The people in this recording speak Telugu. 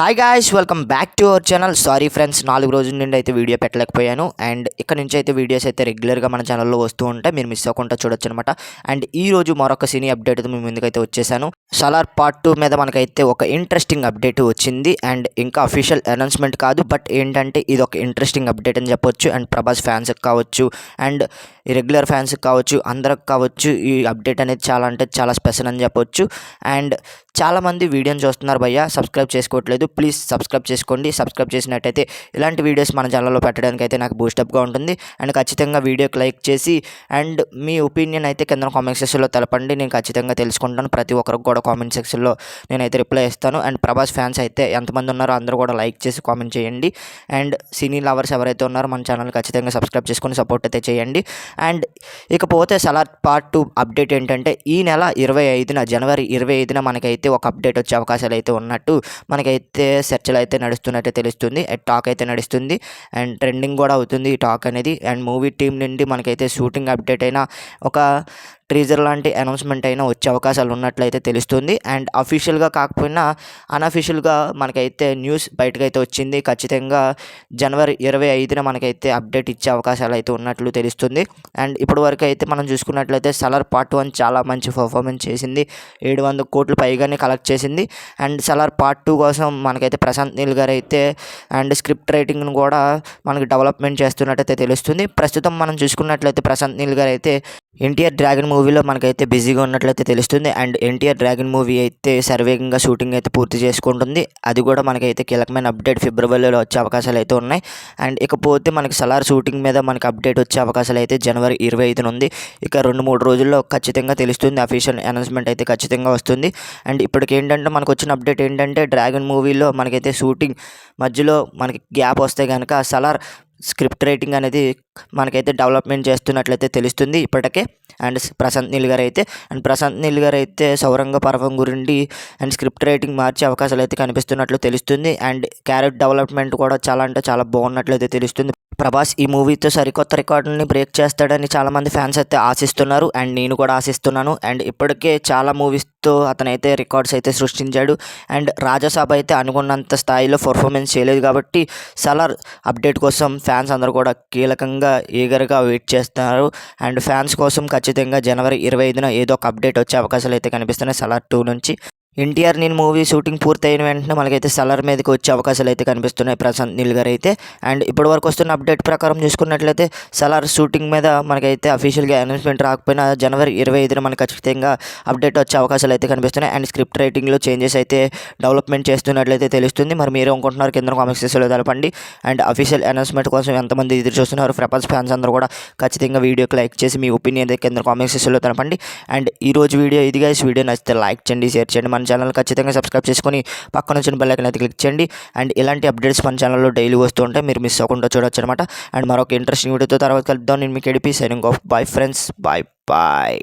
Hi guys, welcome back to our channel. Sorry friends, 4 రోజుల నుండి అయితే వీడియో పెట్టలేకపోయాను. అండ్ ఇక్కడ నుంచి అయితే వీడియోస్ అయితే రెగ్యులర్గా మన ఛానల్లో వస్తూ ఉంటాయి, మీరు మిస్ అవ్వకుండా చూడొచ్చు అనమాట. అండ్ ఈ రోజు మరొక సినీ అప్డేట్ మీ ముందుకైతే వచ్చేసాను. సలార్ పార్ట్ 2 మీద మనకైతే ఒక ఇంట్రెస్టింగ్ అప్డేట్ వచ్చింది. అండ్ ఇంకా అఫీషియల్ అనౌన్స్మెంట్ కాదు, బట్ ఏంటంటే ఇది ఒక ఇంట్రెస్టింగ్ అప్డేట్ అని చెప్పొచ్చు. అండ్ ప్రభాస్ ఫ్యాన్స్కి కావచ్చు, అండ్ రెగ్యులర్ ఫ్యాన్స్కి కావచ్చు, అందరికి కావచ్చు, ఈ అప్డేట్ అనేది చాలా అంటే చాలా స్పెషల్ అని చెప్పొచ్చు. అండ్ చాలామంది వీడియోని చూస్తున్నారు భయ్య, సబ్స్క్రైబ్ చేసుకోవట్లేదు. ప్లీజ్ సబ్స్క్రైబ్ చేసుకోండి. సబ్స్క్రైబ్ చేసినట్టయితే ఇలాంటి వీడియోస్ మన ఛానల్లో పెట్టడానికి అయితే నాకు బూస్టప్గా ఉంటుంది. అండ్ ఖచ్చితంగా వీడియోకి లైక్ చేసి అండ్ మీ ఒపీనియన్ అయితే కింద కామెంట్ సెక్షన్లో తెలపండి. నేను ఖచ్చితంగా తెలుసుకుంటాను. ప్రతి ఒక్కరికి కూడా కామెంట్ సెక్షన్లో నేనైతే రిప్లై ఇస్తాను. అండ్ ప్రభాస్ ఫ్యాన్స్ అయితే ఎంతమంది ఉన్నారో అందరూ కూడా లైక్ చేసి కామెంట్ చేయండి. అండ్ సినీ లవర్స్ ఎవరైతే ఉన్నారో మన ఛానల్ ఖచ్చితంగా సబ్స్క్రైబ్ చేసుకొని సపోర్ట్ అయితే చేయండి. అండ్ ఇకపోతే సలార్ పార్ట్ 2 అప్డేట్ ఏంటంటే ఈ నెల 25న జనవరి 25న మనకైతే ఒక అప్డేట్ వచ్చే అవకాశాలు అయితే ఉన్నట్టు మనకైతే చర్చలు అయితే నడుస్తున్నట్టే తెలుస్తుంది. టాక్ అయితే నడుస్తుంది అండ్ ట్రెండింగ్ కూడా అవుతుంది ఈ టాక్ అనేది. అండ్ మూవీ టీం నుండి మనకైతే షూటింగ్ అప్డేట్ అయినా ఒక ట్రీజర్ లాంటి అనౌన్స్మెంట్ అయినా వచ్చే అవకాశాలు ఉన్నట్లయితే తెలుస్తుంది. అండ్ అఫీషియల్గా కాకపోయినా అన్అఫీషియల్గా మనకైతే న్యూస్ బయటకైతే వచ్చింది. ఖచ్చితంగా జనవరి 25న మనకైతే అప్డేట్ ఇచ్చే అవకాశాలు అయితే ఉన్నట్లు తెలుస్తుంది. అండ్ ఇప్పటి వరకు అయితే మనం చూసుకున్నట్లయితే సలార్ పార్ట్ 1 చాలా మంచి పర్ఫార్మెన్స్ చేసింది. 700 కోట్లు పైగానే కలెక్ట్ చేసింది. అండ్ సలార్ పార్ట్ 2 కోసం మనకైతే ప్రశాంత్ నీల్ గారు అయితే అండ్ స్క్రిప్ట్ రైటింగ్ను కూడా మనకి డెవలప్మెంట్ చేస్తున్నట్టయితే తెలుస్తుంది. ప్రస్తుతం మనం చూసుకున్నట్లయితే ప్రశాంత్ నీల్ గారు అయితే ఎన్టీఆర్ డ్రాగన్ మూవీలో మనకైతే బిజీగా ఉన్నట్లయితే తెలుస్తుంది. అండ్ ఎన్టీఆర్ డ్రాగన్ మూవీ అయితే శరవేగంగా షూటింగ్ అయితే పూర్తి చేసుకుంటుంది. అది కూడా మనకైతే కీలకమైన అప్డేట్ ఫిబ్రవరిలో వచ్చే అవకాశాలు అయితే ఉన్నాయి. అండ్ ఇకపోతే మనకి సలార్ షూటింగ్ మీద మనకి అప్డేట్ వచ్చే అవకాశాలు అయితే జనవరి 25న ఉంది. ఇక 2-3 రోజుల్లో ఖచ్చితంగా తెలుస్తుంది. అఫీషియల్ అనౌన్స్మెంట్ అయితే ఖచ్చితంగా వస్తుంది. అండ్ ఇప్పటికి ఏంటంటే మనకు వచ్చిన అప్డేట్ ఏంటంటే డ్రాగన్ మూవీలో మనకైతే షూటింగ్ మధ్యలో మనకి గ్యాప్ వస్తే కనుక సలార్ స్క్రిప్ట్ రైటింగ్ అనేది మనకైతే డెవలప్మెంట్ చేస్తున్నట్లయితే తెలుస్తుంది ఇప్పటికే. అండ్ ప్రశాంత్ నీల్ గారు అయితే సౌరంగ పర్వం గురించి అండ్ స్క్రిప్ట్ రైటింగ్ మార్చే అవకాశాలు అయితే కనిపిస్తున్నట్లు తెలుస్తుంది. అండ్ క్యారెక్టర్ డెవలప్మెంట్ కూడా చాలా అంటే చాలా బాగున్నట్లయితే తెలుస్తుంది. ప్రభాస్ ఈ మూవీతో సరికొత్త రికార్డుని బ్రేక్ చేస్తాడని చాలామంది ఫ్యాన్స్ అయితే ఆశిస్తున్నారు. అండ్ నేను కూడా ఆశిస్తున్నాను. అండ్ ఇప్పటికే చాలా మూవీస్తో అతనైతే రికార్డ్స్ అయితే సృష్టించాడు. అండ్ రాజాసాబ్ అయితే అనుకున్నంత స్థాయిలో పర్ఫార్మెన్స్ చేయలేదు కాబట్టి సలార్ అప్డేట్ కోసం ఫ్యాన్స్ అందరూ కూడా కీలకంగా ఈగర్గా వెయిట్ చేస్తున్నారు. అండ్ ఫ్యాన్స్ కోసం ఖచ్చితంగా జనవరి 25న ఏదో ఒక అప్డేట్ వచ్చే అవకాశాలు అయితే కనిపిస్తున్నాయి సలార్ 2 నుంచి. ఎన్టీఆర్ నేను మూవీ షూటింగ్ పూర్తయిన వెంటనే మనకైతే సలార్ మీదకి వచ్చే అవకాశాలు అయితే కనిపిస్తున్నాయి ప్రశాంత్ నీల్ గారు అయితే. అండ్ ఇప్పటి వరకు వస్తున్న అప్డేట్ ప్రకారం చూసుకున్నట్లయితే సలార్ షూటింగ్ మీద మనకైతే అఫీషియల్గా అనౌన్స్మెంట్ రాకపోయినా జనవరి 25న మనకు ఖచ్చితంగా అప్డేట్ వచ్చే అవకాశాలు అయితే కనిపిస్తున్నాయి. అండ్ స్క్రిప్ట్ రైటింగ్లో చేంజెస్ అయితే డెవలప్మెంట్ చేస్తున్నట్లయితే తెలుస్తుంది. మరి మీరు అనుకుంటున్నారు కింద కామెంట్ సెక్షన్లో తెలపండి. అండ్ అఫీషియల్ అనౌన్స్మెంట్ కోసం ఎంతమంది ఎదురు చూస్తున్నారు ప్రభాస్ ఫ్యాన్స్ అందరూ కూడా ఖచ్చితంగా వీడియోకి లైక్ చేసి మీ ఒపీనియన్ అయితే కింద కామెంట్ సెక్షన్లో తెలపండి. అండ్ ఈరోజు వీడియో ఇది గైస్. వీడియో నచ్చితే లైక్ చేయండి, షేర్ చేయండి. మన ఛానల్ ఖచ్చితంగా సబ్స్క్రైబ్ చేసుకొని పక్కన వచ్చిన బెల్ ఐకాన్ అయితే క్లిక్ చేయండి. అండ్ ఇలాంటి అప్డేట్స్ మన ఛానల్లో డైలీ వస్తూ ఉంటాయి, మీరు మిస్ అవ్వకుండా చూడొచ్చు అనమాట. అండ్ మరొక ఇంట్రెస్టింగ్ వీడియోతో తర్వాత కలుద్దాం. నేను మీకు ADP signing off. Bye friends, bye bye.